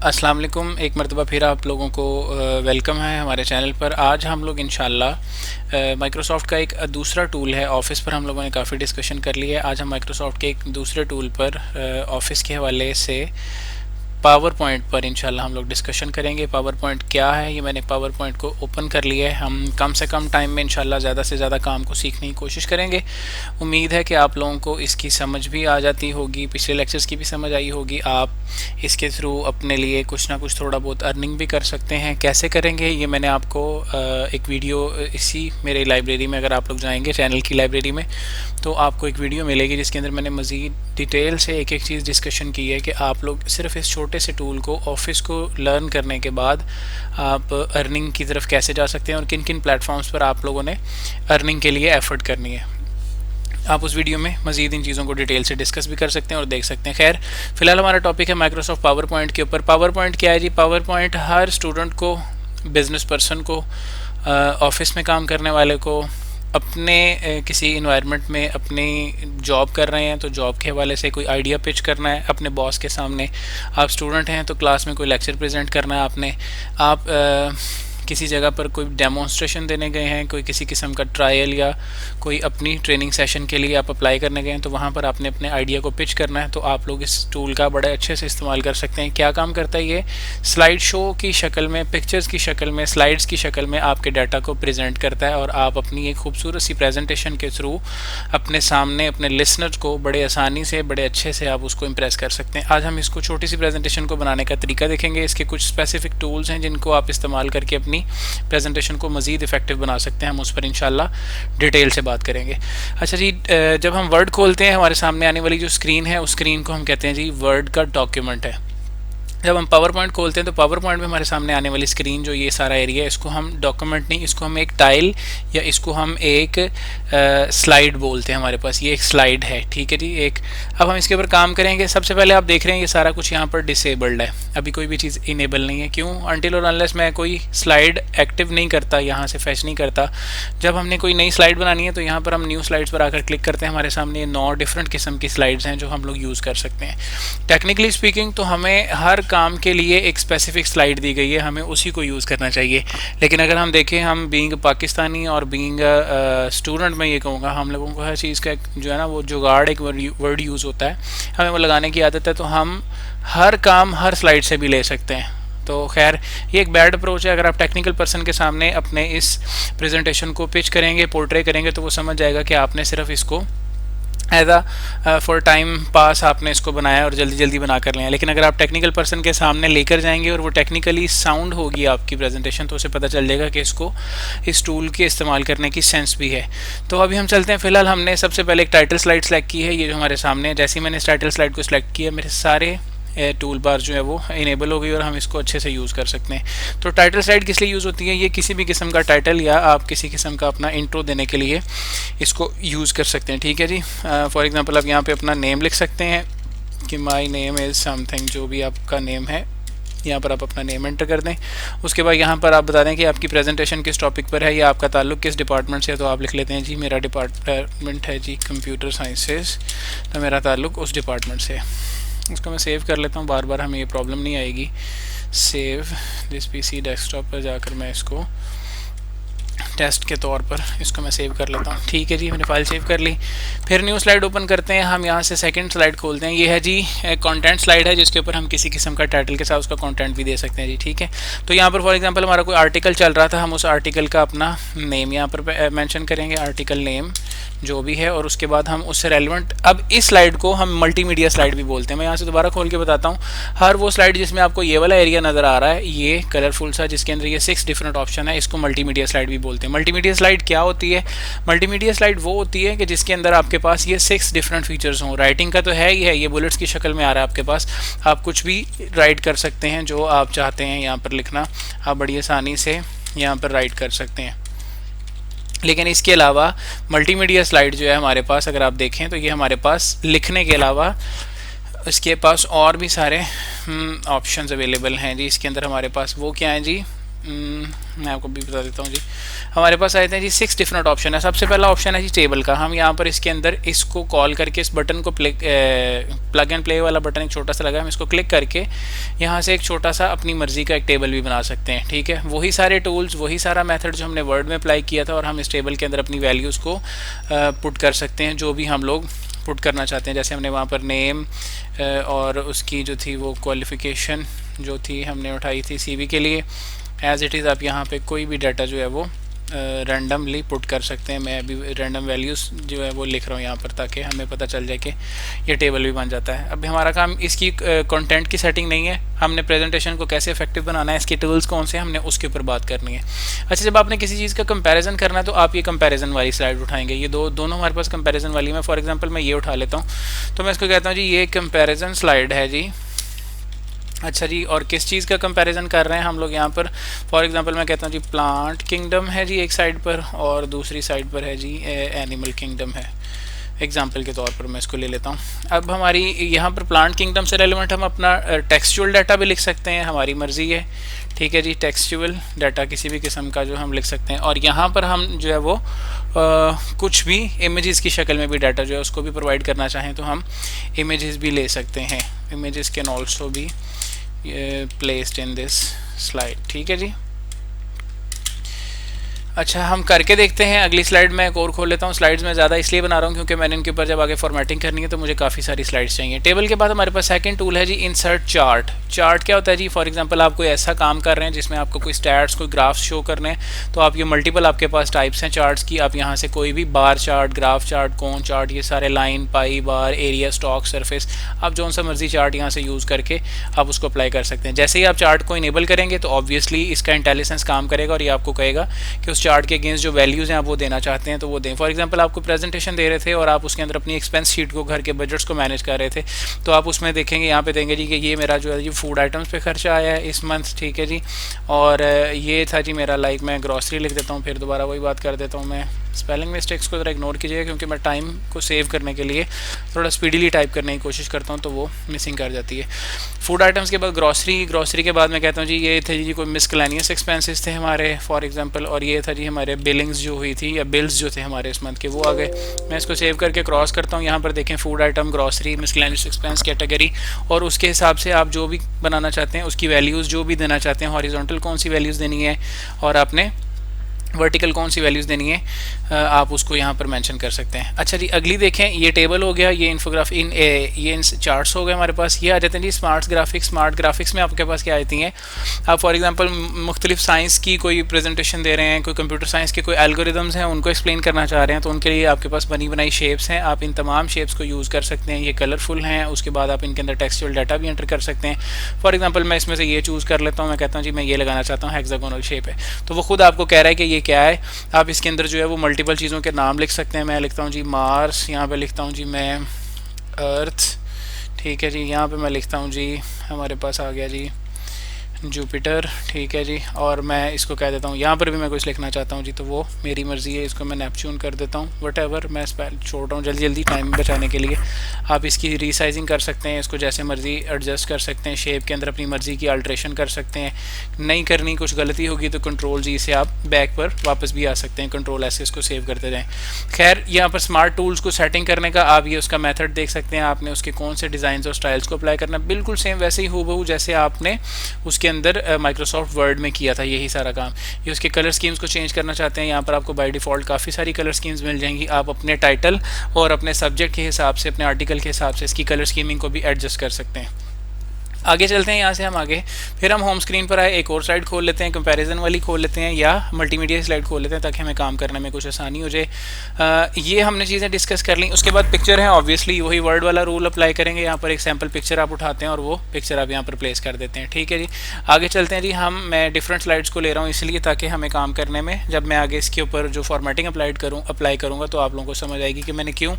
अस्सलाम वालेकुम। एक मरतबा फिर आप लोगों को वेलकम है हमारे चैनल पर। आज हम लोग इंशाल्लाह माइक्रोसॉफ्ट का एक दूसरा टूल है ऑफ़िस पर हम लोगों ने काफ़ी डिस्कशन कर ली है। आज हम माइक्रोसॉफ्ट के एक दूसरे टूल पर ऑफ़िस के हवाले से पावर पॉइंट पर इंशाल्लाह हम लोग डिस्कशन करेंगे। पावर पॉइंट क्या है, ये मैंने पावर पॉइंट को ओपन कर लिया है। हम कम से कम टाइम में इंशाल्लाह ज़्यादा से ज़्यादा काम को सीखने की कोशिश करेंगे। उम्मीद है कि आप लोगों को इसकी समझ भी आ जाती होगी, पिछले लेक्चर्स की भी समझ आई होगी। आप इसके थ्रू अपने लिए कुछ ना कुछ थोड़ा बहुत अर्निंग भी कर सकते हैं। कैसे करेंगे ये मैंने आपको एक वीडियो इसी मेरे लाइब्रेरी में, अगर आप लोग जाएंगे चैनल की लाइब्रेरी में तो आपको एक वीडियो मिलेगी जिसके अंदर मैंने मज़ीद डिटेल से एक एक चीज़ डिस्कशन की है कि आप लोग सिर्फ इस छोटे से टूल को ऑफिस को लर्न करने के बाद आप अर्निंग की तरफ कैसे जा सकते हैं और किन किन प्लेटफॉर्म्स पर आप लोगों ने अर्निंग के लिए एफर्ट करनी है। आप उस वीडियो में मज़ीद इन चीज़ों को डिटेल से डिस्कस भी कर सकते हैं और देख सकते हैं। खैर, फिलहाल हमारा टॉपिक है माइक्रोसॉफ्ट पावर पॉइंट के ऊपर। पावर पॉइंट क्या है जी? पावर पॉइंट हर स्टूडेंट को, बिजनेस पर्सन को, ऑफिस में काम करने वाले को, अपने किसी इन्वायरमेंट में अपनी जॉब कर रहे हैं तो जॉब के हवाले से कोई आइडिया पिच करना है अपने बॉस के सामने। आप स्टूडेंट हैं तो क्लास में कोई लेक्चर प्रेजेंट करना है आपने। आप किसी जगह पर कोई डेमोन्स्ट्रेशन देने गए हैं, कोई किसी किस्म का ट्रायल या कोई अपनी ट्रेनिंग सेशन के लिए आप अप्लाई करने गए हैं, तो वहाँ पर आपने अपने आइडिया को पिच करना है। तो आप लोग इस टूल का बड़े अच्छे से इस्तेमाल कर सकते हैं। क्या काम करता है ये? स्लाइड शो की शक्ल में, पिक्चर्स की शक्ल में, स्लाइड्स की शक्ल में आपके डाटा को प्रेजेंट करता है और आप अपनी एक खूबसूरत सी प्रेजेंटेशन के थ्रू अपने सामने अपने लिसनर्स को बड़े आसानी से, बड़े अच्छे से आप उसको इम्प्रेस कर सकते हैं। आज हम इसको छोटी सी प्रेजेंटेशन को बनाने का तरीका देखेंगे। इसके कुछ स्पेसिफिक टूल्स हैं जिनको आप इस्तेमाल करके अपनी प्रेजेंटेशन को मज़ीद इफेक्टिव बना सकते हैं। हम उस पर इंशाल्लाह डिटेल से बात करेंगे। अच्छा जी, जब हम वर्ड खोलते हैं हमारे सामने आने वाली जो स्क्रीन है उस स्क्रीन को हम कहते हैं जी वर्ड का डॉक्यूमेंट है। जब हम पावर पॉइंट खोलते हैं तो पावर पॉइंट में हमारे सामने आने वाली स्क्रीन जो ये सारा एरिया है, इसको हम डॉक्यूमेंट नहीं, इसको हम एक टाइल या इसको हम एक स्लाइड बोलते हैं। हमारे पास ये एक स्लाइड है, ठीक है जी। एक अब हम इसके ऊपर काम करेंगे। सबसे पहले आप देख रहे हैं ये सारा कुछ यहाँ पर डिसेबल्ड है, अभी कोई भी चीज़ इनेबल नहीं है। क्यों? अनटिल और अनलेस मैं कोई स्लाइड एक्टिव नहीं करता, यहाँ से फैच नहीं करता। जब हमने कोई नई स्लाइड बनानी है तो यहाँ पर हम न्यू स्लाइड्स पर आकर क्लिक करते हैं। हमारे सामने 9 डिफरेंट किस्म की स्लाइड्स हैं जो हम लोग यूज़ कर सकते हैं। टेक्निकली स्पीकिंग तो हमें हर काम के लिए एक स्पेसिफिक स्लाइड दी गई है, हमें उसी को यूज़ करना चाहिए। लेकिन अगर हम देखें, हम बीइंग पाकिस्तानी और बीइंग स्टूडेंट, मैं ये कहूँगा हम लोगों को हर चीज़ का जो है ना वो जुगाड़, एक वर्ड यूज़ होता है, हमें वो लगाने की आदत है। तो हम हर काम हर स्लाइड से भी ले सकते हैं। तो खैर, ये एक बैड अप्रोच है। अगर आप टेक्निकल पर्सन के सामने अपने इस प्रेजेंटेशन को पिच करेंगे, पोर्ट्रे करेंगे, तो वो समझ जाएगा कि आपने सिर्फ इसको as a for time pass आपने इसको बनाया और जल्दी जल्दी बना कर लिया। लेकिन अगर आप टेक्निकल पर्सन के सामने लेकर जाएंगे और वो टेक्निकली साउंड होगी आपकी प्रेजेंटेशन, तो उसे पता चल जाएगा कि इसको इस टूल के इस्तेमाल करने की सेंस भी है। तो अभी हम चलते हैं। फिलहाल हमने सबसे पहले एक टाइटल स्लाइड सेलेक्ट की है, ये जो हमारे सामने है। जैसे ही मैंने इस टाइटल स्लाइड को सिलेक्ट किया, मेरे सारे टूल बार जो है वो इनेबल हो गई और हम इसको अच्छे से यूज़ कर सकते हैं। तो टाइटल स्लाइड किस लिए यूज़ होती है? ये किसी भी किस्म का टाइटल या आप किसी किस्म का अपना इंट्रो देने के लिए इसको यूज़ कर सकते हैं, ठीक है जी। फॉर एग्जांपल आप यहाँ पे अपना नेम लिख सकते हैं कि माय नेम इज़ समथिंग, जो भी आपका नेम है यहाँ पर आप अपना नेम एंटर कर दें। उसके बाद यहाँ पर आप बता दें कि आपकी प्रेजेंटेशन किस टॉपिक पर है या आपका ताल्लुक किस डिपार्टमेंट से है। तो आप लिख लेते हैं जी मेरा डिपार्टमेंट है जी कंप्यूटर साइंसेस, तो मेरा ताल्लुक उस डिपार्टमेंट से है। इसको मैं सेव कर लेता हूँ, बार बार हमें ये प्रॉब्लम नहीं आएगी। सेव दिस पीसी डेस्कटॉप पर जाकर मैं इसको टेस्ट के तौर पर इसको मैं सेव कर लेता हूँ, ठीक है जी। मैंने फाइल सेव कर ली। फिर न्यू स्लाइड ओपन करते हैं। हम यहाँ से सेकंड स्लाइड खोलते हैं। ये है जी कंटेंट स्लाइड है, जिसके ऊपर हम किसी किस्म का टाइटल के साथ उसका कंटेंट भी दे सकते हैं जी, ठीक है। तो यहाँ पर फॉर एग्जांपल हमारा कोई आर्टिकल चल रहा था, हम उस आर्टिकल का अपना नेम यहाँ पर मेंशन करेंगे, आर्टिकल नेम जो भी है, और उसके बाद हम उससे रेलिवेंट, अब इस स्लाइड को हम मल्टीमीडिया स्लाइड भी बोलते हैं। मैं यहाँ से दोबारा खोल के बताता हूँ। हर वो स्लाइड जिसमें आपको ये वाला एरिया नज़र आ रहा है, ये कलरफुल सा, जिसके अंदर ये 6 डिफरेंट ऑप्शन है, इसको मल्टीमीडिया स्लाइड भी बोलते हैं। मल्टीमीडिया स्लाइड क्या होती है? मल्टीमीडिया स्लाइड वो होती है कि जिसके अंदर आपके पास ये 6 डिफरेंट फीचर्स हों। राइटिंग का तो है ही है, ये बुलेट्स की शक्ल में आ रहा है आपके पास, आप कुछ भी राइट कर सकते हैं जो आप चाहते हैं यहाँ पर लिखना, आप बड़ी आसानी से यहाँ पर राइट कर सकते हैं। लेकिन इसके अलावा मल्टीमीडिया स्लाइड जो है हमारे पास, अगर आप देखें तो ये हमारे पास लिखने के अलावा इसके पास और भी सारे ऑप्शंस अवेलेबल हैं जी। इसके अंदर हमारे पास वो क्या है जी, मैं आपको भी बता देता हूँ जी। हमारे पास आए थे जी 6 डिफरेंट ऑप्शन है। सबसे पहला ऑप्शन है जी टेबल का। हम यहाँ पर इसके अंदर इसको कॉल करके इस बटन को प्लग एंड प्ले वाला बटन एक छोटा सा लगा, हम इसको क्लिक करके यहाँ से एक छोटा सा अपनी मर्जी का एक टेबल भी बना सकते हैं। ठीक है, वही सारे टूल्स, वही सारा मेथड जो हमने वर्ड में अप्लाई किया था, और हम इस टेबल के अंदर अपनी वैल्यूज़ को पुट कर सकते हैं जो भी हम लोग पुट करना चाहते हैं। जैसे हमने वहाँ पर नेम और उसकी जो थी वो क्वालिफ़िकेशन जो थी हमने उठाई थी सीवी के लिए, एज़ इट इज़ आप यहाँ पे कोई भी डाटा जो है वो रैंडमली पुट कर सकते हैं। मैं अभी रैंडम वैल्यूज़ जो है वो लिख रहा हूँ यहाँ पर, ताकि हमें पता चल जाए कि ये टेबल भी बन जाता है। अब हमारा काम इसकी कंटेंट की सेटिंग नहीं है, हमने प्रेजेंटेशन को कैसे इफेक्टिव बनाना है, इसके टूल्स कौन से, हमने उसके ऊपर बात करनी है। अच्छा, जब आपने किसी चीज़ का कंपैरिजन करना है तो आप ये कंपैरिजन वाली स्लाइड उठाएंगे। ये दोनों हमारे पास कंपैरिजन वाली में, फॉर एग्जांपल मैं ये उठा लेता हूँ, तो मैं इसको कहता हूँ जी ये कंपैरिजन स्लाइड है जी। अच्छा जी, और किस चीज़ का कंपैरिजन कर रहे हैं हम लोग यहाँ पर, फॉर एग्जांपल मैं कहता हूँ जी प्लांट किंगडम है जी एक साइड पर, और दूसरी साइड पर है जी एनिमल किंगडम है। एग्जांपल के तौर पर मैं इसको ले लेता हूँ। अब हमारी यहाँ पर प्लांट किंगडम से रेलिवेंट हम अपना टेक्सचुअल डाटा भी लिख सकते हैं, हमारी मर्ज़ी है। ठीक है जी, टेक्सचुअल डाटा किसी भी किस्म का जो हम लिख सकते हैं, और यहाँ पर हम जो है वो कुछ भी इमेजेस की शक्ल में भी डाटा जो है उसको भी प्रोवाइड करना चाहें तो हम इमेजेस भी ले सकते हैं। Images can also be placed in this slide. ठीक है जी। अच्छा, हम करके देखते हैं। अगली स्लाइड में एक और खोल लेता हूँ। स्लाइड्स में ज़्यादा इसलिए बना रहा हूँ क्योंकि मैंने इनके ऊपर जब आगे फॉर्मेटिंग करनी है तो मुझे काफ़ी सारी स्लाइड्स चाहिए। टेबल के बाद हमारे पास सेकंड टूल है जी इंसर्ट चार्ट। चार्ट क्या होता है जी, फॉर एग्जांपल आप कोई ऐसा काम कर रहे हैं जिसमें आपको कोई स्टैट्स, कोई ग्राफ्स शो करने हैं, तो आप ये मल्टीपल आपके पास टाइप्स हैं चार्ट्स की। आप यहाँ से कोई भी बार चार्ट, ग्राफ चार्ट, कोन चार्ट, ये सारे लाइन, पाई, बार, एरिया, स्टॉक, सरफेस, आप जौन सा मर्जी चार्ट यहाँ से यूज़ करके आप उसको अप्लाई कर सकते हैं। जैसे ही आप चार्ट को इनेबल करेंगे तो ऑब्वियसली इसका इंटेलिजेंस काम करेगा और ये आपको कहेगा कि उस चार्ट के अगेंस्ट जो वैल्यूज़ हैं आप वो देना चाहते हैं तो वो दें। फॉर एग्जांपल आपको प्रेजेंटेशन दे रहे थे और आप उसके अंदर अपनी एक्सपेंस शीट को, घर के बजट्स को मैनेज कर रहे थे, तो आप उसमें देखेंगे, यहाँ पे देंगे जी कि ये मेरा जो है जी फूड आइटम्स पे खर्चा आया है इस मंथ। ठीक है जी, और ये था जी मेरा, लाइक मैं ग्रॉसरी लिख देता हूँ, फिर दोबारा वही बात कर देता हूँ। मैं स्पेलिंग मिस्टेक्स को ज़रा इग्नोर कीजिएगा क्योंकि मैं टाइम को सेव करने के लिए थोड़ा स्पीडीली टाइप करने की कोशिश करता हूँ तो वो मिसिंग कर जाती है। फूड आइटम्स के बाद ग्रॉसरी के बाद मैं कहता हूँ जी ये थे जी कोई मिसक्लेनियस एक्सपेंसेस थे हमारे फॉर एग्जांपल, और ये था जी हमारे बिलिंग्स जो हुई थी या बिल्स जो थे हमारे इस मंथ के वो आ गए। मैं इसको सेव करके क्रॉस करता हूँ। यहाँ पर देखें food item, grocery, miscellaneous expense category, और उसके हिसाब से आप जो भी बनाना चाहते हैं उसकी वैल्यूज़ जो भी देना चाहते हैं, हॉरिजॉन्टल कौन सी वैल्यूज़ देनी है और आपने वर्टिकल कौन सी वैल्यूज़ देनी है, आप उसको यहाँ पर मेंशन कर सकते हैं। अच्छा जी, अगली देखें, ये टेबल हो गया, ये इन्फोग्राफ ये चार्ट्स हो गए हमारे पास। ये आ जाते हैं जी स्मार्ट ग्राफिक्स में आपके पास क्या आती हैं, आप फॉर एग्जांपल मुख्तलिफ साइंस की कोई प्रेजेंटेशन दे रहे हैं, कोई कंप्यूटर साइंस के कोई एल्गोरिदम्स हैं उनको एक्सप्लेन करना चाह रहे हैं, तो उनके लिए आपके पास बनी बनाई शेप्स हैं, आप इन तमाम शेप्स को यूज़ कर सकते हैं। ये कलरफुल हैं, उसके बाद आप इनके अंदर टेक्सचुअल डाटा भी एंटर कर सकते हैं। फॉर एग्जाम्पल मैं इसमें से ये चूज़ कर लेता हूँ, मैं कहता हूँ जी मैं ये लगाना चाहता हूँ, हेक्सागोनल शेप है, तो वो खुद आपको कह रहा है कि ये क्या है। आप इसके अंदर जो है वो मल्टीपल चीज़ों के नाम लिख सकते हैं। मैं लिखता हूँ जी मार्स, यहाँ पे लिखता हूँ जी मैं अर्थ। ठीक है जी, यहाँ पे मैं लिखता हूँ जी हमारे पास आ गया जी जुपिटर। ठीक है जी, और मैं इसको कह देता हूँ, यहाँ पर भी मैं कुछ लिखना चाहता हूँ जी तो वो मेरी मर्ज़ी है, इसको मैं नेपच्यून कर देता हूँ। वट मैं छोड़ रहा हूँ जल्दी टाइम बचाने के लिए। आप इसकी रीसाइजिंग कर सकते हैं, इसको जैसे मर्ज़ी एडजस्ट कर सकते हैं, शेप के अंदर अपनी मर्ज़ी की अल्ट्रेशन कर सकते हैं। नहीं करनी, कुछ गलती होगी तो कंट्रोल जी से आप बैक पर वापस भी आ सकते हैं, कंट्रोल ऐसे इसको सेव करते जाएँ। खैर, यहाँ पर स्मार्ट टूल्स को सेटिंग करने का आप ये उसका मेथड देख सकते हैं, आपने उसके कौन से डिज़ाइन और स्टाइल्स को अप्लाई करना, बिल्कुल सेम वैसे ही हूबहू जैसे आपने उसके अंदर माइक्रोसॉफ्ट वर्ड में किया था, यही सारा काम। ये उसके कलर स्कीम्स को चेंज करना चाहते हैं, यहाँ पर आपको बाय डिफ़ॉल्ट काफ़ी सारी कलर स्कीम्स मिल जाएंगी। आप अपने टाइटल और अपने सब्जेक्ट के हिसाब से, अपने आर्टिकल के हिसाब से इसकी कलर स्कीमिंग को भी एडजस्ट कर सकते हैं। आगे चलते हैं, यहाँ से हम आगे फिर हम होम स्क्रीन पर आए, एक और स्लाइड खोल लेते हैं, कंपैरिजन वाली खोल लेते हैं या मल्टीमीडिया स्लाइड खोल लेते हैं ताकि हमें काम करने में कुछ आसानी हो जाए। ये हमने चीज़ें डिस्कस कर ली। उसके बाद पिक्चर है, ऑब्वियसली वही वर्ड वाला रूल अप्लाई करेंगे। यहाँ पर एक सैम्पल पिक्चर आप उठाते हैं और वो पिक्चर आप यहाँ पर प्लेस कर देते हैं। ठीक है जी, आगे चलते हैं जी। मैं डिफरेंट स्लाइड्स को ले रहा हूँ इसलिए ताकि हमें काम करने में, जब मैं आगे इसके ऊपर जो फॉर्मेटिंग अप्लाई करूँगा तो आप लोगों को समझ आएगी कि मैंने क्यों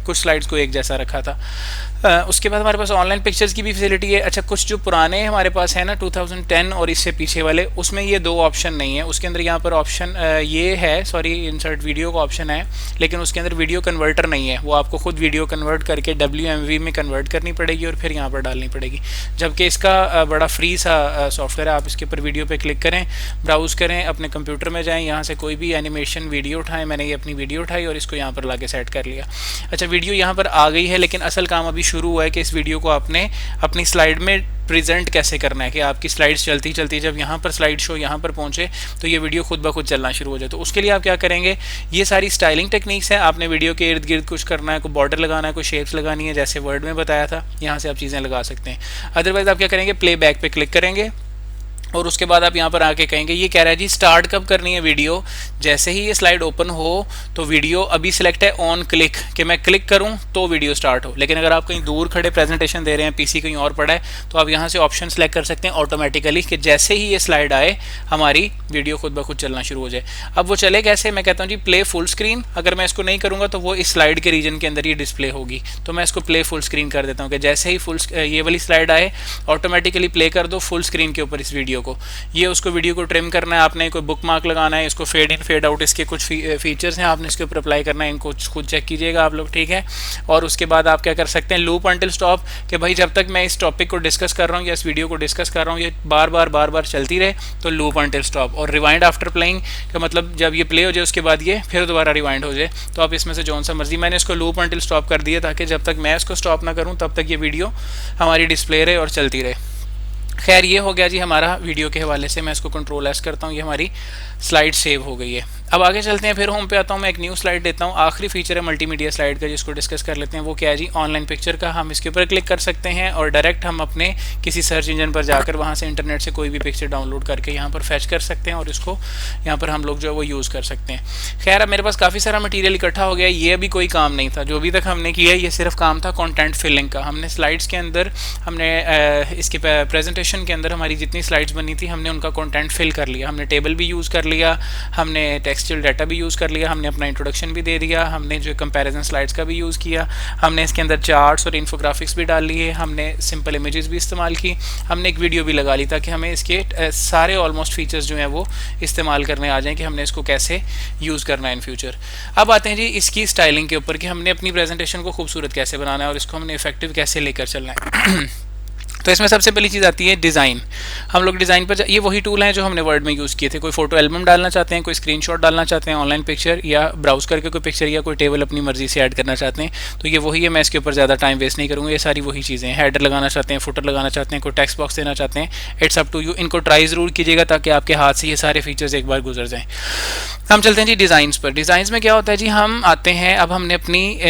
कुछ स्लाइड्स को एक जैसा रखा था। उसके बाद हमारे पास ऑनलाइन पिक्चर्स की भी फैसिलिटी है। अच्छा, कुछ जो पुराने हमारे पास है ना 2010 और इससे पीछे वाले, उसमें ये दो ऑप्शन नहीं है। उसके अंदर यहाँ पर ऑप्शन ये है, सॉरी इंसर्ट वीडियो का ऑप्शन है, लेकिन उसके अंदर वीडियो कन्वर्टर नहीं है, वो आपको खुद वीडियो कन्वर्ट करके WMV में कन्वर्ट करनी पड़ेगी और फिर यहाँ पर डालनी पड़ेगी। जबकि इसका बड़ा फ्री सा सॉफ्टवेयर है। आप इसके ऊपर वीडियो पे क्लिक करें, ब्राउज़ करें, अपने कंप्यूटर में जाएं, यहाँ से कोई भी एनिमेशन वीडियो उठाएं। मैंने ये अपनी वीडियो उठाई और इसको यहाँ पर ला के सेट कर लिया। अच्छा, वीडियो यहाँ पर आ गई है, लेकिन असल काम अभी शुरू हुआ है कि इस वीडियो को आपने अपनी स्लाइड में प्रेजेंट कैसे करना है, कि आपकी स्लाइड्स चलती चलती जब यहाँ पर स्लाइड शो यहाँ पर पहुँचे तो ये वीडियो खुद ब खुद चलना शुरू हो जाए। तो उसके लिए आप क्या करेंगे, ये सारी स्टाइलिंग टेक्निक्स हैं। आपने वीडियो के इर्द गिर्द कुछ करना है, कोई बॉर्डर लगाना है, कोई शेप्स लगानी है, जैसे वर्ड में बताया था, यहाँ से आप चीज़ें लगा सकते हैं। अदरवाइज आप क्या करेंगे, प्ले बैक पे क्लिक करेंगे और उसके बाद आप यहाँ पर आके कहेंगे, ये कह रहा है जी स्टार्ट कब करनी है वीडियो। जैसे ही ये स्लाइड ओपन हो तो वीडियो अभी सिलेक्ट है ऑन क्लिक, कि मैं क्लिक करूँ तो वीडियो स्टार्ट हो। लेकिन अगर आप कहीं दूर खड़े प्रेजेंटेशन दे रहे हैं, पीसी कहीं और पड़ा है, तो आप यहाँ से ऑप्शन सेलेक्ट कर सकते हैं ऑटोमेटिकली कि जैसे ही ये स्लाइड आए हमारी वीडियो खुद ब खुद चलना शुरू हो जाए। अब वो चले कैसे, मैं कहता हूँ जी प्ले फुल स्क्रीन। अगर मैं इसको नहीं करूँगा तो वो इस स्लाइड के रीजन के अंदर ही डिस्प्ले होगी, तो मैं इसको प्ले फुल स्क्रीन कर देता हूँ कि जैसे ही ये वाली स्लाइड आए ऑटोमेटिकली प्ले कर दो फुल स्क्रीन के ऊपर इस वीडियो को। ये उसको वीडियो को ट्रिम करना है, आपने कोई बुक मार्क लगाना है, इसको फेड इन फेड आउट, इसके कुछ फीचर्स हैं, आपने इसके ऊपर अप्लाई करना है, इनको खुद चेक कीजिएगा आप लोग, ठीक है। और उसके बाद आप क्या कर सकते हैं, लूप अंटिल स्टॉप, कि भाई जब तक मैं इस टॉपिक को डिस्कस कर रहा हूँ या इस वीडियो को डिस्कस कर रहा हूँ ये बार बार चलती रहे, तो लूप अंटिल स्टॉप। और रिवाइंड आफ्टर प्लेइंग का मतलब जब ये प्ले हो जाए उसके बाद ये फिर दोबारा रिवाइंड हो जाए। तो आप इसमें से जौन सा मर्जी, मैंने इसको लूप अंटिल स्टॉप कर दिया ताकि जब तक मैं इसको स्टॉप ना करूँ तब तक ये वीडियो हमारी डिस्प्ले रहे और चलती रहे। खैर ये हो गया जी हमारा वीडियो के हवाले से। मैं इसको कंट्रोल एस करता हूँ, ये हमारी स्लाइड सेव हो गई है। अब आगे चलते हैं, फिर होम पे आता हूँ, मैं एक न्यू स्लाइड देता हूँ। आखिरी फीचर है मल्टीमीडिया स्लाइड का, जिसको डिस्कस कर लेते हैं। वो क्या है जी, ऑनलाइन पिक्चर का। हम इसके ऊपर क्लिक कर सकते हैं और डायरेक्ट हम अपने किसी सर्च इंजन पर जाकर वहाँ से इंटरनेट से कोई भी पिक्चर डाउनलोड करके यहाँ पर फैच कर सकते हैं और इसको यहाँ पर हम लोग जो है वो यूज़ कर सकते हैं। खैर अब मेरे पास काफ़ी सारा मटीरियल इकट्ठा हो गया। ये अभी कोई काम नहीं था जो अभी तक हमने किया है, ये सिर्फ काम था कंटेंट फिलिंग का। हमने स्लाइड्स के अंदर, हमने इसके प्रेजेंटेशन के अंदर हमारी जितनी स्लाइड्स बनी थी हमने उनका कंटेंट फिल कर लिया। हमने टेबल भी यूज़ कर लिया, हमने टेक्सचुअल डाटा भी यूज़ कर लिया, हमने अपना इंट्रोडक्शन भी दे दिया, हमने जो कंपैरिजन स्लाइड्स का भी यूज़ किया, हमने इसके अंदर चार्ट्स और इन्फोग्राफिक्स भी डाल लिए, हमने सिंपल इमेजेस भी इस्तेमाल की, हमने एक वीडियो भी लगा ली ताकि हमें इसके सारे ऑलमोस्ट फीचर्स जो हैं वो इस्तेमाल करने आ जाएँ कि हमने इसको कैसे यूज़ करना है इन फ्यूचर। अब आते हैं जी इसकी स्टाइलिंग के ऊपर कि हमने अपनी प्रेजेंटेशन को खूबसूरत कैसे बनाना है और इसको हमने इफेक्टिव कैसे लेकर चलना है। तो इसमें सबसे पहली चीज़ आती है डिज़ाइन। हम लोग डिज़ाइन पर ये वही टूल हैं जो हमने वर्ड में यूज़ किए थे। कोई फोटो एल्बम डालना चाहते हैं, कोई स्क्रीनशॉट डालना चाहते हैं, ऑनलाइन पिक्चर या ब्राउज करके कोई पिक्चर या कोई टेबल अपनी मर्जी से ऐड करना चाहते हैं, तो ये वही है। मैं इसके ऊपर ज़्यादा टाइम वेस्ट नहीं करूँगा, ये सारी वही चीज़ें हैं। हेडर लगाना चाहते हैं, फुटर लगाना चाहते हैं, कोई टेक्स्ट बॉक्स देना चाहते हैं, इट्स अप टू यू। इनको ट्राई ज़रूर कीजिएगा ताकि आपके हाथ से ये सारे फीचर्स एक बार गुजर जाएँ। हम चलते हैं जी डिज़ाइंस पर। डिज़ाइंस में क्या होता है जी, हम आते हैं, अब हमने अपनी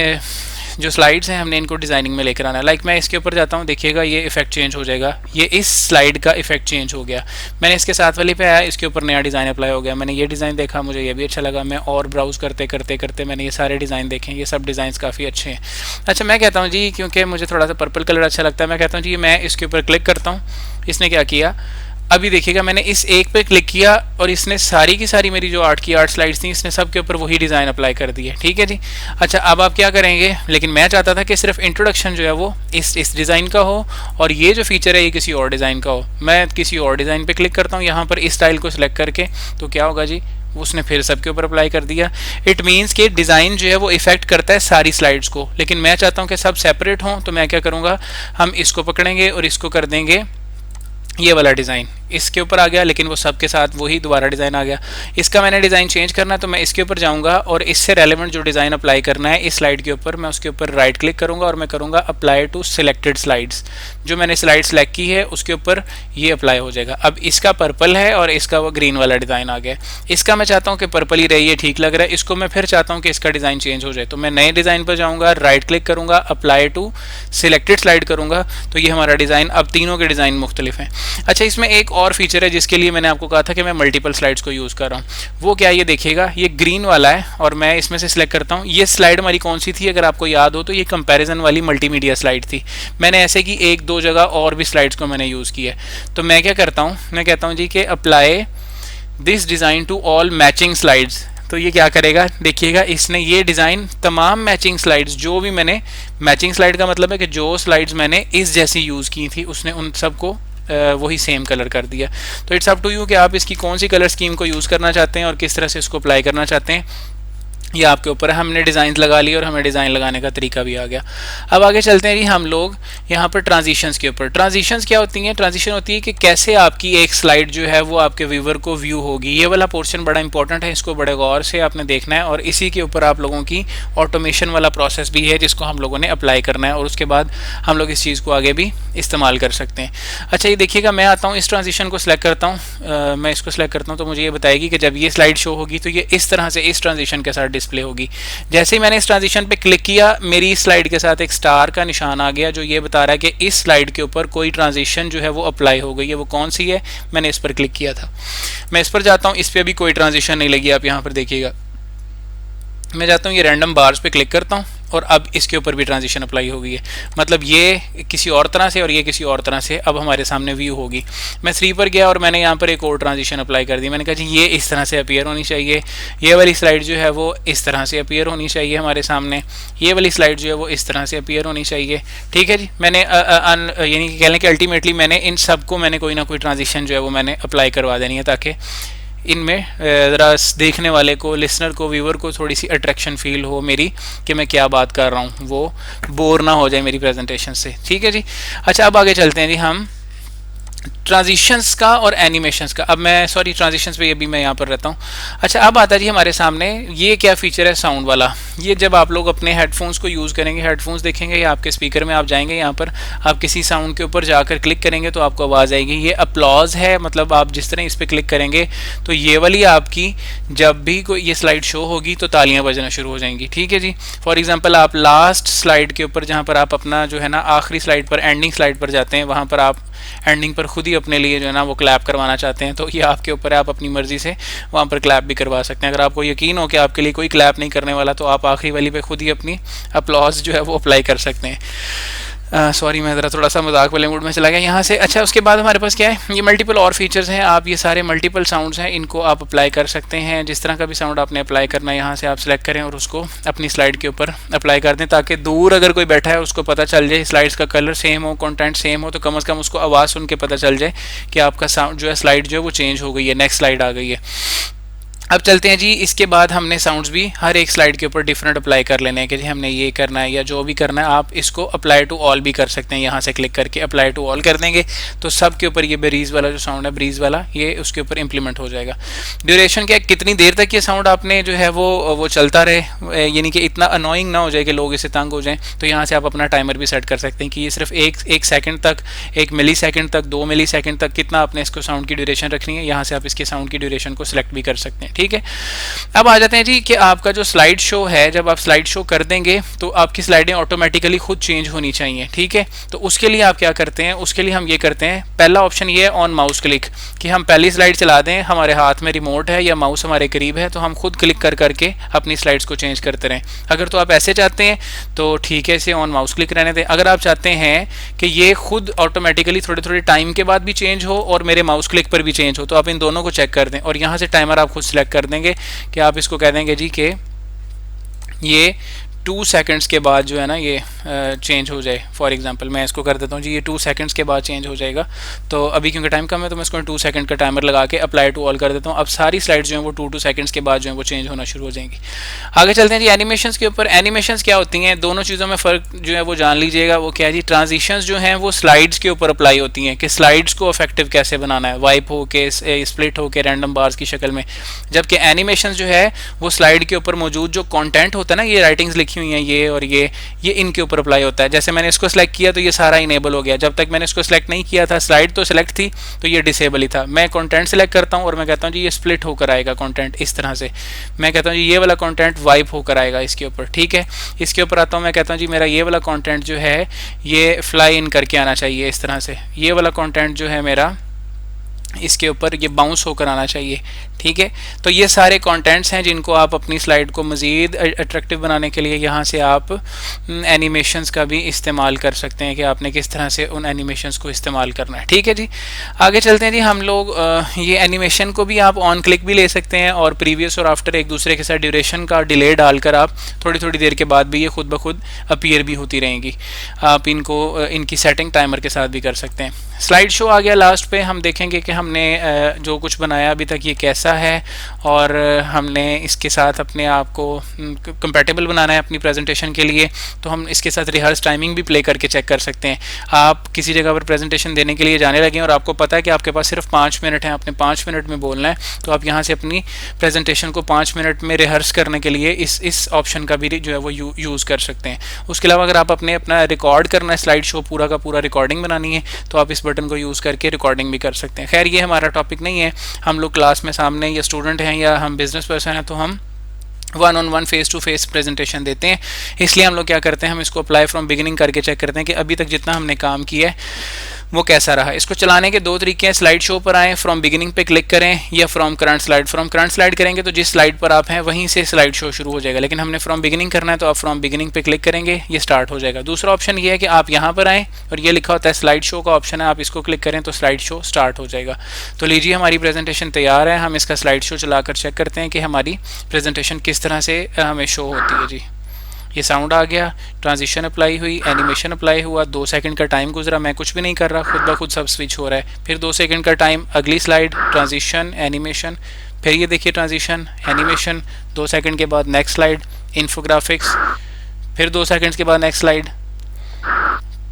जो स्लाइड्स हैं हमने इनको डिज़ाइनिंग में लेकर आना है। लाइक मैं इसके ऊपर जाता हूँ, देखिएगा ये इफेक्ट चेंज हो जाएगा, ये इस स्लाइड का इफेक्ट चेंज हो गया। मैंने इसके साथ वाले पे आया, इसके ऊपर नया डिज़ाइन अप्लाई हो गया। मैंने ये डिज़ाइन देखा, मुझे ये भी अच्छा लगा, मैं और ब्राउज़ करते करते करते मैंने ये सारे डिज़ाइन देखे, ये सब डिज़ाइन काफ़ी अच्छे हैं। अच्छा मैं कहता हूँ जी, क्योंकि मुझे थोड़ा सा पर्पल कलर अच्छा लगता है, मैं कहता हूँ जी मैं इसके ऊपर क्लिक करता हूँ। इसने क्या किया, अभी देखिएगा मैंने इस एक पे क्लिक किया और इसने सारी की सारी मेरी जो आर्ट स्लाइड्स थी इसने सब के ऊपर वही डिज़ाइन अप्लाई कर दी है। ठीक है जी। अच्छा अब आप क्या करेंगे, लेकिन मैं चाहता था कि सिर्फ इंट्रोडक्शन जो है वो इस डिज़ाइन का हो और ये जो फीचर है ये किसी और डिज़ाइन का हो। मैं किसी और डिज़ाइन पे क्लिक करता हूँ यहाँ पर इस स्टाइल को सिलेक्ट करके, तो क्या होगा जी, उसने फिर सबके ऊपर अप्लाई कर दिया। इट मीन्स कि डिज़ाइन जो है वो इफेक्ट करता है सारी स्लाइड्स को, लेकिन मैं चाहता हूँ कि सब सेपरेट हों। तो मैं क्या करूँगा, हम इसको पकड़ेंगे और इसको कर देंगे ये वाला डिज़ाइन, इसके ऊपर आ गया, लेकिन वो सब के साथ वही दोबारा डिज़ाइन आ गया। इसका मैंने डिज़ाइन चेंज करना है तो मैं इसके ऊपर जाऊंगा और इससे रेलेवेंट जो डिज़ाइन अप्लाई करना है इस स्लाइड के ऊपर, मैं उसके ऊपर राइट क्लिक करूंगा और मैं करूंगा अप्लाई टू सिलेक्टेड स्लाइड्स। जो मैंने स्लाइड सेलेक्ट की है उसके ऊपर ये अप्लाई हो जाएगा। अब इसका पर्पल है और इसका वो ग्रीन वाला डिज़ाइन आ गया। इसका मैं चाहता हूँ कि पर्पल ही रहे, ये ठीक लग रहा है। इसको मैं फिर चाहता हूँ कि इसका डिज़ाइन चेंज हो जाए, तो मैं नए डिज़ाइन पर जाऊँगा, राइट क्लिक करूँगा, अप्लाई टू सिलेक्टेड स्लाइड करूँगा, तो ये हमारा डिज़ाइन, अब तीनों के डिज़ाइन मुख्तलिफ हैं। अच्छा इसमें एक और फीचर है जिसके लिए मैंने आपको कहा था कि मैं मल्टीपल स्लाइड्स को यूज़ कर रहा हूँ। वो क्या है, ये देखिएगा, ये ग्रीन वाला है और मैं इसमें से सिलेक्ट करता हूँ। ये स्लाइड हमारी कौन सी थी, अगर आपको याद हो तो ये कंपैरिजन वाली मल्टीमीडिया स्लाइड थी। मैंने ऐसे की एक दो जगह और भी स्लाइड्स को मैंने यूज़ किया है। तो मैं क्या करता हूँ, मैं कहता हूँ जी कि apply this design to all matching slides. तो ये क्या करेगा, देखिएगा इसने ये डिज़ाइन तमाम मैचिंग स्लाइड्स, जो भी मैंने, मैचिंग स्लाइड का मतलब है कि जो स्लाइड्स मैंने इस जैसी यूज़ की थी उसने उन सबको वही सेम कलर कर दिया। तो इट्स अप टू यू कि आप इसकी कौन सी कलर स्कीम को यूज़ करना चाहते हैं और किस तरह से इसको अप्लाई करना चाहते हैं। ये आपके ऊपर है, हमने डिज़ाइन लगा लिए और हमें डिज़ाइन लगाने का तरीका भी आ गया। अब आगे चलते हैं जी हम लोग यहाँ पर ट्रांजिशंस के ऊपर। ट्रांजिशंस क्या होती हैं? ट्रांजिशन होती है कि कैसे आपकी एक स्लाइड जो है वो आपके व्यूवर को व्यू होगी। ये वाला पोर्शन बड़ा इंपॉर्टेंट है, इसको बड़े गौर से आपने देखना है और इसी के ऊपर आप लोगों की ऑटोमेशन वाला प्रोसेस भी है जिसको हम लोगों ने अप्लाई करना है और उसके बाद हम लोग इस चीज़ को आगे भी इस्तेमाल कर सकते हैं। अच्छा ये देखिएगा, मैं आता हूँ इस ट्रांजिशन को सिलेक्ट करता हूँ, मैं इसको सिलेक्ट करता हूँ तो मुझे ये बताएगी कि जब ये स्लाइड शो होगी तो ये इस तरह से इस ट्रांजिशन के साथ डिस्प्ले होगी। जैसे ही मैंने इस ट्रांजिशन पे क्लिक किया, मेरी स्लाइड के साथ एक स्टार का निशान आ गया जो ये बता रहा है कि इस स्लाइड के ऊपर कोई ट्रांजिशन जो है वो अप्लाई हो गई है। वो कौन सी है? मैंने इस पर क्लिक किया था। मैं इस पर जाता हूँ, इस पर अभी कोई ट्रांजिशन नहीं लगी। आप यहाँ पर देखिएगा, मैं जाता हूँ ये रैंडम बार्स पे क्लिक करता हूँ और अब इसके ऊपर भी ट्रांजिशन अप्लाई हो गई है। मतलब ये किसी और तरह से और ये किसी और तरह से अब हमारे सामने व्यू होगी। मैं 3 पर गया और मैंने यहाँ पर एक और ट्रांजिशन अप्लाई कर दी। मैंने कहा जी ये इस तरह से अपीयर होनी चाहिए, ये वाली स्लाइड जो है वो इस तरह से अपीयर होनी चाहिए हमारे सामने, ये वाली स्लाइड जो है वो इस तरह से अपीयर होनी चाहिए। ठीक है जी, मैंने यानी कि कह लें कि अल्टीमेटली मैंने इन सबको मैंने कोई ना कोई ट्रांजिशन जो है वो मैंने अप्लाई करवा देनी है ताकि इनमें ज़रा देखने वाले को, लिसनर को, व्यूवर को थोड़ी सी अट्रैक्शन फील हो मेरी कि मैं क्या बात कर रहा हूँ, वो बोर ना हो जाए मेरी प्रेजेंटेशन से। ठीक है जी। अच्छा अब आगे चलते हैं जी हम ट्रांजिशंस का और एनिमेशंस का। अब मैं सॉरी ट्रांजिशंस पे ये भी मैं यहाँ पर रहता हूँ। अच्छा अब आता है जी हमारे सामने ये क्या फीचर है, साउंड वाला। ये जब आप लोग अपने हेडफोन्स को यूज़ करेंगे, हेडफोन्स देखेंगे या आपके स्पीकर में आप जाएंगे, यहाँ पर आप किसी साउंड के ऊपर जाकर क्लिक करेंगे तो आपको आवाज़ आएगी। ये अपलॉज है, मतलब आप जिस तरह इस पर क्लिक करेंगे तो ये वाली आपकी जब भी कोई ये स्लाइड शो होगी तो तालियाँ बजना शुरू हो जाएंगी। ठीक है जी। फॉर एग्जाम्पल आप लास्ट स्लाइड के ऊपर जहाँ पर आप अपना जो है ना आखिरी स्लाइड पर, एंडिंग स्लाइड पर जाते हैं, वहाँ पर आप एंडिंग पर खुद ही अपने लिए जो है ना वो क्लैप करवाना चाहते हैं तो ये आपके ऊपर है, आप अपनी मर्जी से वहाँ पर क्लैप भी करवा सकते हैं। अगर आपको यकीन हो कि आपके लिए कोई क्लैप नहीं करने वाला तो आप आखिरी वाली पे खुद ही अपनी अपलॉज जो है वो अप्लाई कर सकते हैं। सॉरी मैं ज़रा थोड़ा सा मजाक वाले मूड में चला गया यहाँ से। अच्छा उसके बाद हमारे पास क्या है, ये मल्टीपल और फीचर्स हैं। आप ये सारे मल्टीपल साउंड्स हैं, इनको आप अप्लाई कर सकते हैं। जिस तरह का भी साउंड आपने अप्लाई करना है यहाँ से आप सिलेक्ट करें और उसको अपनी स्लाइड के ऊपर अप्लाई कर दें ताकि दूर अगर कोई बैठा है उसको पता चल जाए, स्लाइड्स का कलर सेम हो, कंटेंट सेम हो, तो कम से कम उसको आवाज़ सुन के पता चल जाए कि आपका साउंड जो है, स्लाइड जो है वो चेंज हो गई है, नेक्स्ट स्लाइड आ गई है। अब चलते हैं जी, इसके बाद हमने साउंड्स भी हर एक स्लाइड के ऊपर डिफरेंट अप्लाई कर लेने हैं कि जी हमने ये करना है या जो भी करना है। आप इसको अप्लाई टू ऑल भी कर सकते हैं, यहाँ से क्लिक करके अप्लाई टू ऑल कर देंगे तो सब के ऊपर ये ब्रीज वाला जो साउंड है, ब्रीज वाला, ये उसके ऊपर इंप्लीमेंट हो जाएगा। ड्यूरेशन क्या, कितनी देर तक ये साउंड आपने जो है वो चलता रहे, यानी कि इतना अनोइंग ना हो जाए कि लोग इससे तंग हो जाएँ, तो यहाँ से आप अपना टाइमर भी सेट कर सकते हैं कि ये सिर्फ एक सेकंड तक, 1 मिली सेकंड तक, 2 मिली सेकंड तक कितना आपने इसको साउंड की ड्यूरेशन रखनी है। यहाँ से आप इसके साउंड की ड्यूरेशन को सिलेक्ट भी कर सकते हैं। ठीक है। अब आ जाते हैं जी कि आपका जो स्लाइड शो है, जब आप स्लाइड शो कर देंगे तो आपकी स्लाइडें ऑटोमेटिकली खुद चेंज होनी चाहिए। ठीक है। तो उसके लिए आप क्या करते हैं, उसके लिए हम ये करते हैं, पहला ऑप्शन ये है ऑन माउस क्लिक, कि हम पहली स्लाइड चला दें, हमारे हाथ में रिमोट है या माउस हमारे करीब है तो हम खुद क्लिक कर करके अपनी स्लाइड्स को चेंज करते रहें। अगर तो आप ऐसे चाहते हैं तो ठीक है, इसे ऑन माउस क्लिक रहने दें। अगर आप चाहते हैं कि ये खुद ऑटोमेटिकली थोड़े थोड़े टाइम के बाद भी चेंज हो और मेरे माउस क्लिक पर भी चेंज हो, तो आप इन दोनों को चेक कर दें और यहाँ से टाइमर आप खुद सेलेक्ट कर देंगे कि आप इसको कह देंगे जी कि ये 2 सेकंड्स के बाद जो है ना ये चेंज हो जाए। फॉर एग्जांपल मैं इसको कर देता हूँ जी, ये 2 सेकंड्स के बाद चेंज हो जाएगा। तो अभी क्योंकि टाइम कम है तो मैं इसको 2 सेकंड का टाइमर लगा के अप्लाई टू ऑल कर देता हूँ। अब सारी स्लाइड्स जो हैं वो 2 सेकंड्स के बाद जो है वो चेंज होना शुरू हो जाएंगी। आगे चलते हैं जी एनिमेशंस के ऊपर। एनिमेशंस क्या होती हैं, दोनों चीज़ों में फ़र्क जो है वो जान लीजिएगा। वो क्या है जी, ट्रांजिशंस जो हैं वो स्लाइड्स के ऊपर अप्लाई होती हैं कि स्लाइड्स को इफेक्टिव कैसे बनाना है, वाइप हो के, स्प्लिट हो के, रैंडम बार्स की शक्ल में। जबकि एनिमेशंस जो है वो स्लाइड के ऊपर मौजूद जो कॉन्टेंट होता है ना, ये राइटिंग्स लिखी हुई हैं ये और ये इनके ऊपर अप्लाई होता है। जैसे मैंने इसको सेलेक्ट किया तो ये सारा इनेबल हो गया, जब तक मैंने इसको सेलेक्ट नहीं किया था, स्लाइड तो सेलेक्ट थी तो ये डिसेबल ही था। मैं कंटेंट सेलेक्ट करता हूँ और मैं कहता हूँ जी ये स्प्लिट होकर आएगा कंटेंट, इस तरह से मैं कहता हूँ जी ये वाला कंटेंट वाइप होकर आएगा इसके ऊपर। ठीक है। इसके ऊपर आता हूँ, मैं कहता हूँ जी मेरा ये वाला कंटेंट जो है ये फ्लाई इन करके आना चाहिए इस तरह से, ये वाला कंटेंट जो है मेरा इसके ऊपर ये बाउंस होकर आना चाहिए। ठीक है। तो ये सारे कंटेंट्स हैं जिनको आप अपनी स्लाइड को मज़ीद अट्रैक्टिव बनाने के लिए यहाँ से आप एनिमेशंस का भी इस्तेमाल कर सकते हैं कि आपने किस तरह से उन एनिमेशंस को इस्तेमाल करना है। ठीक है जी। आगे चलते हैं जी हम लोग, ये एनिमेशन को भी आप ऑन क्लिक भी ले सकते हैं और प्रीवियस और आफ्टर एक दूसरे के साथ ड्यूरेशन का डिले डालकर आप थोड़ी थोड़ी देर के बाद भी ये खुद ब खुद अपीयर भी होती रहेंगी। आप इनको इनकी सेटिंग टाइमर के साथ भी कर सकते हैं। स्लाइड शो आ गया लास्ट पे, हम देखेंगे कि हमने जो कुछ बनाया अभी तक ये कैसा है, और हमने इसके साथ अपने आप को कंपेटेबल बनाना है अपनी प्रेजेंटेशन के लिए, तो हम इसके साथ रिहर्स टाइमिंग भी प्ले करके चेक कर सकते हैं। आप किसी जगह पर प्रेजेंटेशन देने के लिए जाने लगे और आपको पता है कि आपके पास सिर्फ 5 मिनट हैं, आपने 5 मिनट में बोलना है, तो आप यहाँ से अपनी प्रेजेंटेशन को 5 मिनट में रिहर्स करने के लिए इस ऑप्शन का भी जो है वो यूज़ कर सकते हैं। उसके अलावा अगर आप अपना रिकॉर्ड करना है, स्लाइड शो पूरा का पूरा रिकॉर्डिंग बनानी है, तो आप इस बटन को यूज़ करके रिकॉर्डिंग भी कर सकते हैं। खैर ये हमारा टॉपिक नहीं है, हम लोग क्लास में सामने या स्टूडेंट हैं या हम बिजनेस पर्सन हैं, तो हम 1-on-1 face to face presentation देते हैं। इसलिए हम लोग क्या करते हैं, हम इसको अप्लाई फ्रॉम बिगिनिंग करके चेक करते हैं कि अभी तक जितना हमने काम किया है वो कैसा रहा। इसको चलाने के 2 तरीके हैं, स्लाइड शो पर आएँ, फ्रॉम बिगिनिंग पे क्लिक करें, या from current slide. From current slide करेंगे तो जिस स्लाइड पर आप हैं वहीं से स्लाइड शो शुरू हो जाएगा, लेकिन हमने फ्रॉम बिगिनिंग करना है तो आप फ्रॉम बिगिनिंग पे क्लिक करेंगे, ये स्टार्ट हो जाएगा। दूसरा ऑप्शन ये है कि आप यहाँ पर आएँ और ये लिखा होता है स्लाइड शो का ऑप्शन है, आप इसको क्लिक करें तो स्लाइड शो स्टार्ट हो जाएगा। तो लीजिए हमारी प्रेजेंटेशन तैयार है, हम इसका स्लाइड शो चलाकर चेक करते हैं कि हमारी प्रेजेंटेशन किस तरह से हमें शो होती है। जी ये साउंड आ गया, ट्रांजिशन अप्लाई हुई, एनिमेशन अप्लाई हुआ, 2 सेकंड का टाइम गुजरा, मैं कुछ भी नहीं कर रहा, खुद ब खुद सब स्विच हो रहा है। फिर 2 सेकंड का टाइम, अगली स्लाइड, ट्रांजिशन, एनिमेशन, फिर ये देखिए ट्रांजिशन, एनिमेशन, 2 सेकंड के बाद नेक्स्ट स्लाइड, इन्फोग्राफिक्स, फिर 2 सेकंड के बाद नेक्स्ट स्लाइड,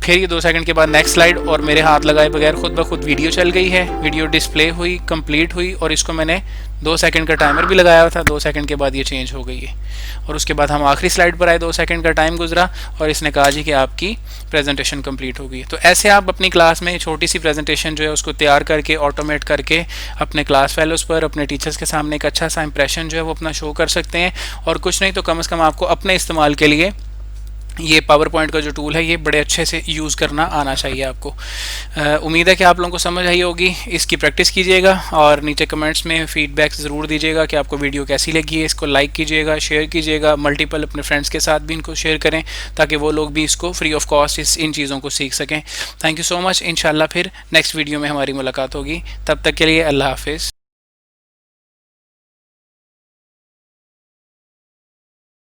फिर ये 2 सेकंड के बाद नेक्स्ट स्लाइड, और मेरे हाथ लगाए बगैर खुद ब खुद वीडियो चल गई है, वीडियो डिस्प्ले हुई, कंप्लीट हुई, और इसको मैंने 2 सेकंड का टाइमर भी लगाया हुआ था, 2 सेकंड के बाद ये चेंज हो गई है। और उसके बाद हम आखिरी स्लाइड पर आए, 2 सेकंड का टाइम गुजरा और इसने कहा जी कि आपकी प्रेजेंटेशन कंप्लीट हो गई है। तो ऐसे आप अपनी क्लास में छोटी सी प्रेजेंटेशन जो है उसको तैयार करके ऑटोमेट करके अपने क्लास फेलोज पर, अपने टीचर्स के सामने एक अच्छा सा इंप्रेशन जो है वो अपना शो कर सकते हैं। और कुछ नहीं तो कम से कम आपको अपने इस्तेमाल के लिए ये पावर पॉइंट का जो टूल है ये बड़े अच्छे से यूज़ करना आना चाहिए आपको। उम्मीद है कि आप लोगों को समझ आई होगी। इसकी प्रैक्टिस कीजिएगा और नीचे कमेंट्स में फीडबैक ज़रूर दीजिएगा कि आपको वीडियो कैसी लगी है। इसको लाइक कीजिएगा, शेयर कीजिएगा, मल्टीपल अपने फ्रेंड्स के साथ भी इनको शेयर करें ताकि वो लोग भी इसको फ्री ऑफ कॉस्ट इन चीज़ों को सीख सकें। Thank you so much. इंशाल्लाह फिर नेक्स्ट वीडियो में हमारी मुलाकात होगी। तब तक के लिए अल्लाह हाफिज़।